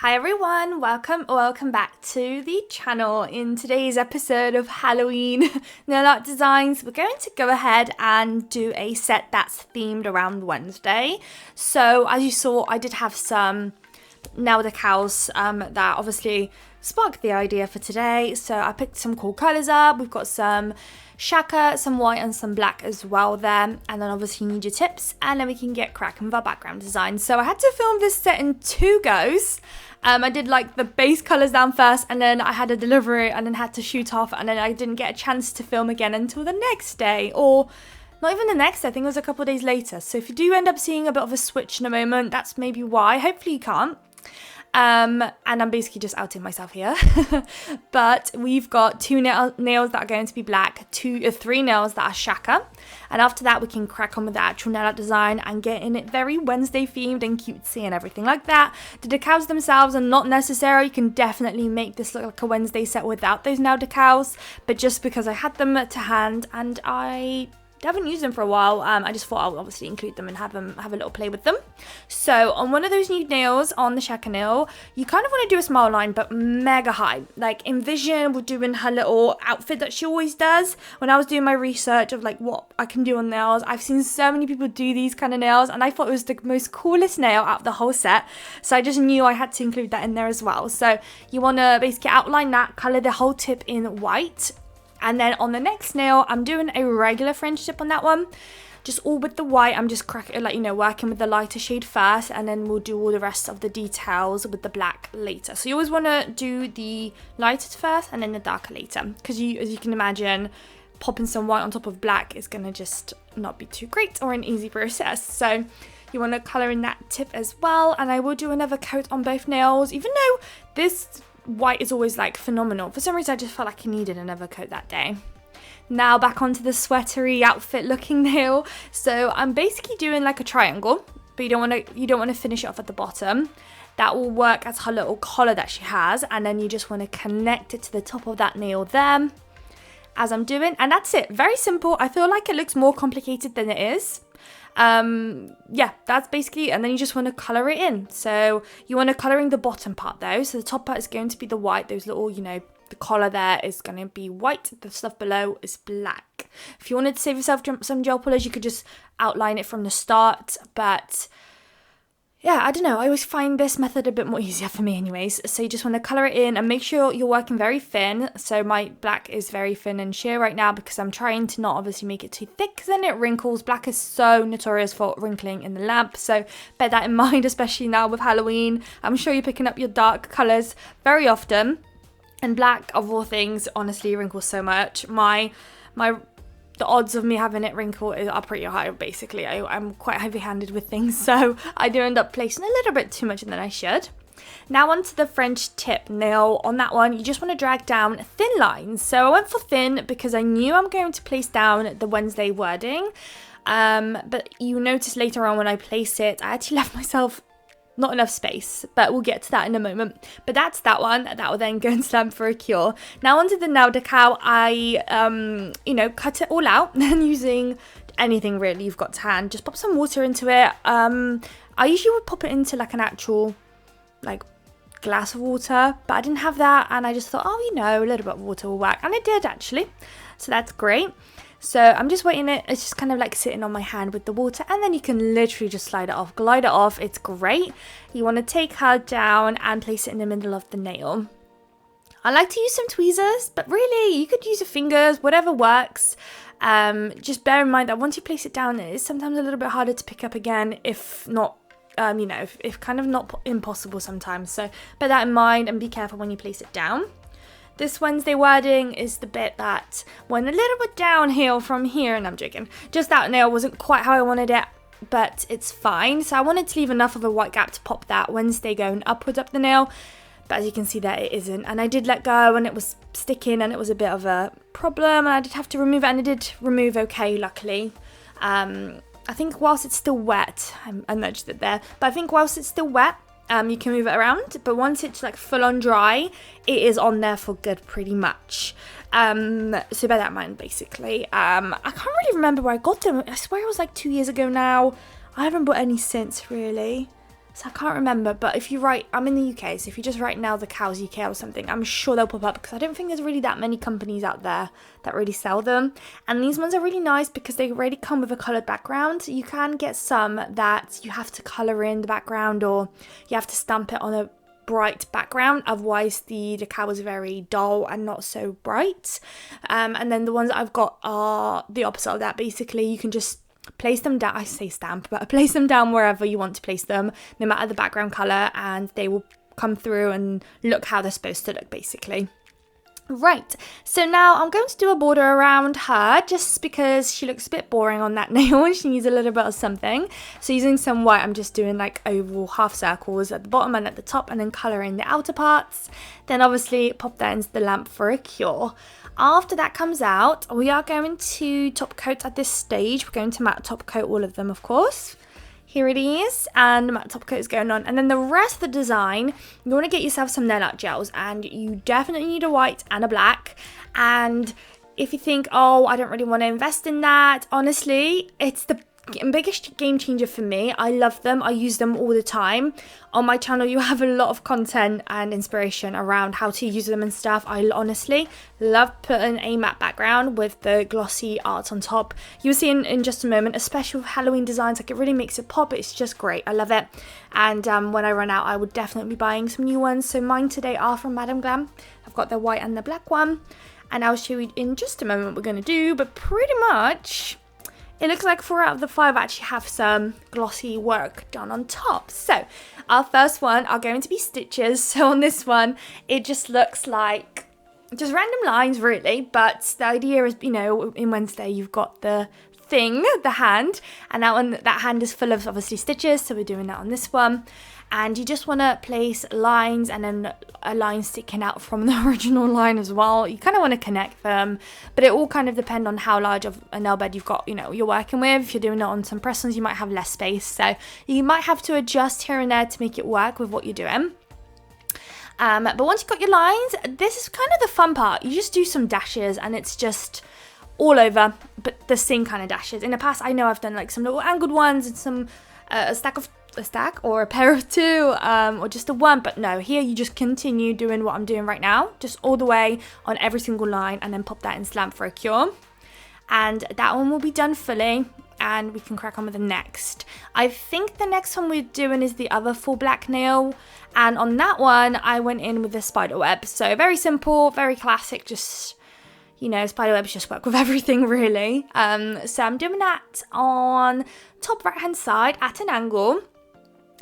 Hi everyone, welcome back to the channel. In today's episode of Halloween nail art designs, we're going to go ahead and do a set that's themed around Wednesday. So as you saw, I did have some nail decals that obviously sparked the idea for today. So I picked some cool colours up. We've got some shaka, some white and some black as well there, and then obviously you need your tips, and then we can get cracking with our background design. So I had to film this set in 2 goes. I did like the base colours down first, and then I had a delivery and then had to shoot off, and then I didn't get a chance to film again until the next day, or not even the next day, I think it was a couple of days later. So if you do end up seeing a bit of a switch in a moment, that's maybe why. Hopefully you can't. And I'm basically just outing myself here. But we've got 2 nails that are going to be black, 3 nails that are shaka, and after that we can crack on with the actual nail art design and get in it very Wednesday themed and cutesy and everything like that. The decals themselves are not necessary. You can definitely make this look like a Wednesday set without those nail decals, but just because I had them to hand and I haven't used them for a while, I just thought I'll obviously include them and have a little play with them. So on one of those new nails, on the shaka nail, you kind of want to do a smile line, but mega high. Like envision we're doing her little outfit that she always does. When I was doing my research of like what I can do on nails, I've seen so many people do these kind of nails, and I thought it was the most coolest nail out of the whole set. So I just knew I had to include that in there as well. So you want to basically outline that, color the whole tip in white. And then on the next nail, I'm doing a regular French tip on that one. Just all with the white. I'm just working with the lighter shade first, and then we'll do all the rest of the details with the black later. So you always want to do the lighter first and then the darker later. Because as you can imagine, popping some white on top of black is going to just not be too great or an easy process. So you want to colour in that tip as well. And I will do another coat on both nails, even though this white is always like phenomenal. For some reason I just felt like I needed another coat that day. Now back onto the sweatery outfit looking nail. So I'm basically doing like a triangle, but you don't want to finish it off at the bottom. That will work as her little collar that she has, and then you just want to connect it to the top of that nail there as I'm doing, and that's it. Very simple. I feel like it looks more complicated than it is. Yeah, that's basically, and then you just want to color it in. So you want to color in the bottom part though. So the top part is going to be the white, those little, the collar there is going to be white, the stuff below is black. If you wanted to save yourself some gel polish, you could just outline it from the start, but yeah, I don't know, I always find this method a bit more easier for me anyways. So you just want to colour it in and make sure you're working very thin. So my black is very thin and sheer right now because I'm trying to not obviously make it too thick because then it wrinkles. Black is so notorious for wrinkling in the lamp, so bear that in mind, especially now with Halloween. I'm sure you're picking up your dark colours very often, and black, of all things, honestly wrinkles so much. The odds of me having it wrinkle are pretty high, basically. I'm quite heavy-handed with things, so I do end up placing a little bit too much than I should. Now onto the French tip nail. On that one, you just want to drag down thin lines. So I went for thin because I knew I'm going to place down the Wednesday wording. But you notice later on when I place it, I actually left myself not enough space, but we'll get to that in a moment. But that's that one. That will then go and slam for a cure. Now onto the nail decal. I cut it all out, then using anything really you've got to hand, just pop some water into it. I usually would pop it into like an actual glass of water, but I didn't have that, and I just thought, a little bit of water will work, and it did actually, so that's great. So I'm just waiting it's just kind of like sitting on my hand with the water, and then you can literally just glide it off. It's great. You want to take her down and place it in the middle of the nail. I like to use some tweezers, but really you could use your fingers, whatever works. Just bear in mind that once you place it down, it is sometimes a little bit harder to pick up again, if not if kind of not impossible sometimes. So bear that in mind and be careful when you place it down. This Wednesday wording is the bit that went a little bit downhill from here, and I'm joking. Just that nail wasn't quite how I wanted it, but it's fine. So I wanted to leave enough of a white gap to pop that Wednesday going upwards up the nail, but as you can see there, it isn't. And I did let go and it was sticking and it was a bit of a problem, and I did have to remove it, and it did remove okay, luckily. I think whilst it's still wet, I nudged it there, but I think whilst it's still wet, you can move it around, but once it's like full on dry, it is on there for good pretty much. So bear that in mind, basically. I can't really remember where I got them. I swear it was like 2 years ago now. I haven't bought any since, really. So I can't remember, but if you write, I'm in the UK, so if you just write Nail Decals UK or something, I'm sure they'll pop up, because I don't think there's really that many companies out there that really sell them. And these ones are really nice because they already come with a coloured background. You can get some that you have to colour in the background, or you have to stamp it on a bright background, otherwise the decal is very dull and not so bright. And then the ones that I've got are the opposite of that. Basically, you can just place them down, I say stamp, but place them down wherever you want to place them, no matter the background colour, and they will come through and look how they're supposed to look, basically. Right, so now I'm going to do a border around her, just because she looks a bit boring on that nail and she needs a little bit of something. So using some white, I'm just doing like oval half circles at the bottom and at the top, and then colouring the outer parts. Then obviously pop that into the lamp for a cure. After that comes out, we are going to top coat at this stage. We're going to matte top coat all of them, of course. Here it is, and matte top coat is going on. And then the rest of the design, you want to get yourself some nail art gels, and you definitely need a white and a black. And if you think, oh, I don't really want to invest in that, honestly, it's the biggest game changer for me. I love them. I use them all the time. On my channel, you have a lot of content and inspiration around how to use them and stuff. I honestly love putting a matte background with the glossy art on top. You'll see in just a moment, especially with Halloween designs, like it really makes it pop. It's just great. I love it. And when I run out, I would definitely be buying some new ones. So mine today are from Madam Glam. I've got the white and the black one, and I'll show you in just a moment what we're going to do. But pretty much, it looks like 4 out of the 5 actually have some glossy work done on top. So our first one are going to be stitches. So on this one, it just looks like just random lines really. But the idea is, you know, in Wednesday you've got the thing, the hand, and that hand is full of obviously stitches. So we're doing that on this one. And you just want to place lines and then a line sticking out from the original line as well. You kind of want to connect them, but it all kind of depends on how large of a nail bed you've got, you know, you're working with. If you're doing it on some press-ons, you might have less space. So you might have to adjust here and there to make it work with what you're doing. But once you've got your lines, this is kind of the fun part. You just do some dashes and it's just all over, but the same kind of dashes. In the past, I know I've done like some little angled ones and some a stack or a pair of two, or just a one, but no, here you just continue doing what I'm doing right now, just all the way on every single line, and then pop that in lamp for a cure. And that one will be done fully, and we can crack on with the next. I think the next one we're doing is the other full black nail, and on that one I went in with the spider web. So very simple, very classic, just, you know, spider webs just work with everything really. So I'm doing that on top right hand side at an angle,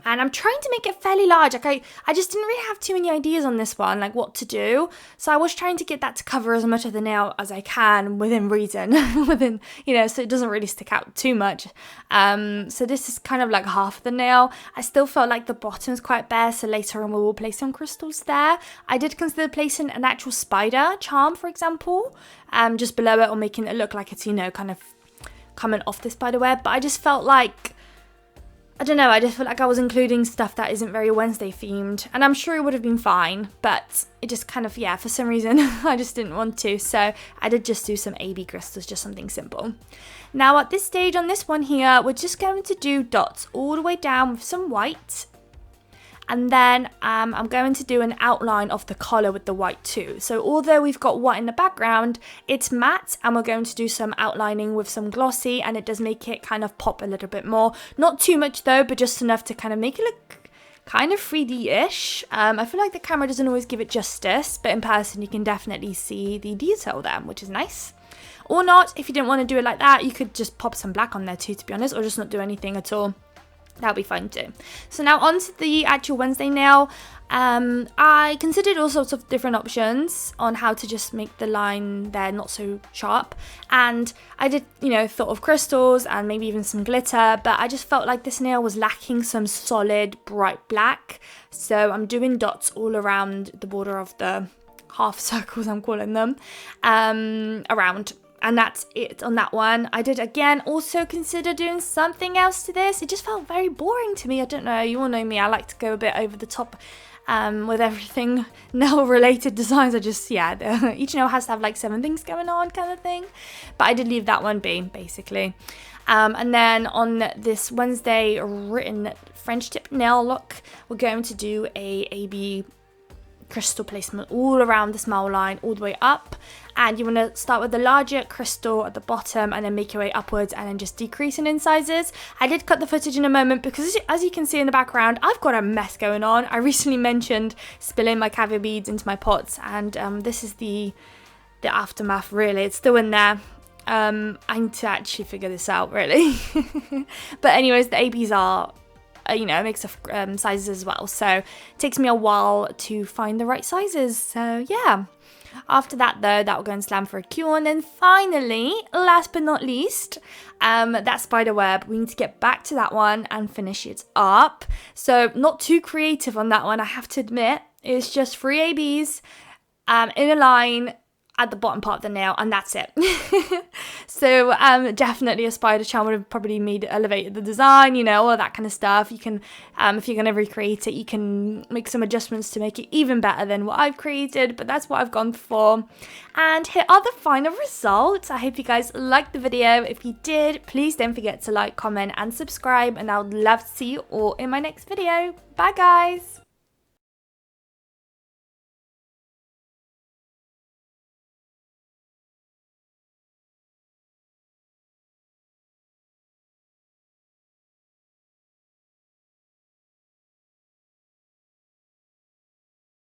and I'm trying to make it fairly large. Like I just didn't really have too many ideas on this one, like what to do. So I was trying to get that to cover as much of the nail as I can within reason, within, you know, so it doesn't really stick out too much. So this is kind of like half the nail. I still felt like the bottom's quite bare, so later on we will place some crystals there. I did consider placing an actual spider charm, for example, just below it, or making it look like it's, you know, kind of coming off the spider web. But I just felt like, I don't know, I just feel like I was including stuff that isn't very Wednesday themed, and I'm sure it would have been fine, but it just kind of, yeah, for some reason I just didn't want to, so I did just do some AB crystals, just something simple. Now at this stage on this one here, we're just going to do dots all the way down with some white, and then I'm going to do an outline of the collar with the white too. So although we've got white in the background, it's matte, and we're going to do some outlining with some glossy, and it does make it kind of pop a little bit more. Not too much though, but just enough to kind of make it look kind of 3D-ish. I feel like the camera doesn't always give it justice, but in person you can definitely see the detail there, which is nice. Or not, if you didn't want to do it like that, you could just pop some black on there too, to be honest, or just not do anything at all. That'll be fun too. So now on to the actual Wednesday nail. I considered all sorts of different options on how to just make the line there not so sharp. And I did, you know, thought of crystals and maybe even some glitter, but I just felt like this nail was lacking some solid bright black. So I'm doing dots all around the border of the half circles, I'm calling them, around. And that's it on that one. I did again also consider doing something else to this. It just felt very boring to me. I don't know, you all know me, I like to go a bit over the top with everything nail related designs. I just, yeah, each nail has to have like 7 things going on kind of thing. But I did leave that one be, basically. And then on this Wednesday written French tip nail look, we're going to do a AB crystal placement all around the smile line, all the way up. And you want to start with the larger crystal at the bottom and then make your way upwards and then just decreasing in sizes. I did cut the footage in a moment because as you can see in the background, I've got a mess going on. I recently mentioned spilling my caviar beads into my pots, and this is the aftermath, really. It's still in there. I need to actually figure this out, really. But anyways, the ABs are a mix of sizes as well, so it takes me a while to find the right sizes. So yeah, after that though, that will go and slam for a cure. And then finally, last but not least, that spider web, we need to get back to that one and finish it up. So not too creative on that one, I have to admit. It's just 3 ABs in a line at the bottom part of the nail, and that's it. So definitely a spider charm would have probably elevated the design, all of that kind of stuff. You can, if you're going to recreate it, you can make some adjustments to make it even better than what I've created, but that's what I've gone for. And here are the final results. I hope you guys liked the video. If you did, please don't forget to like, comment and subscribe, and I would love to see you all in my next video. Bye guys!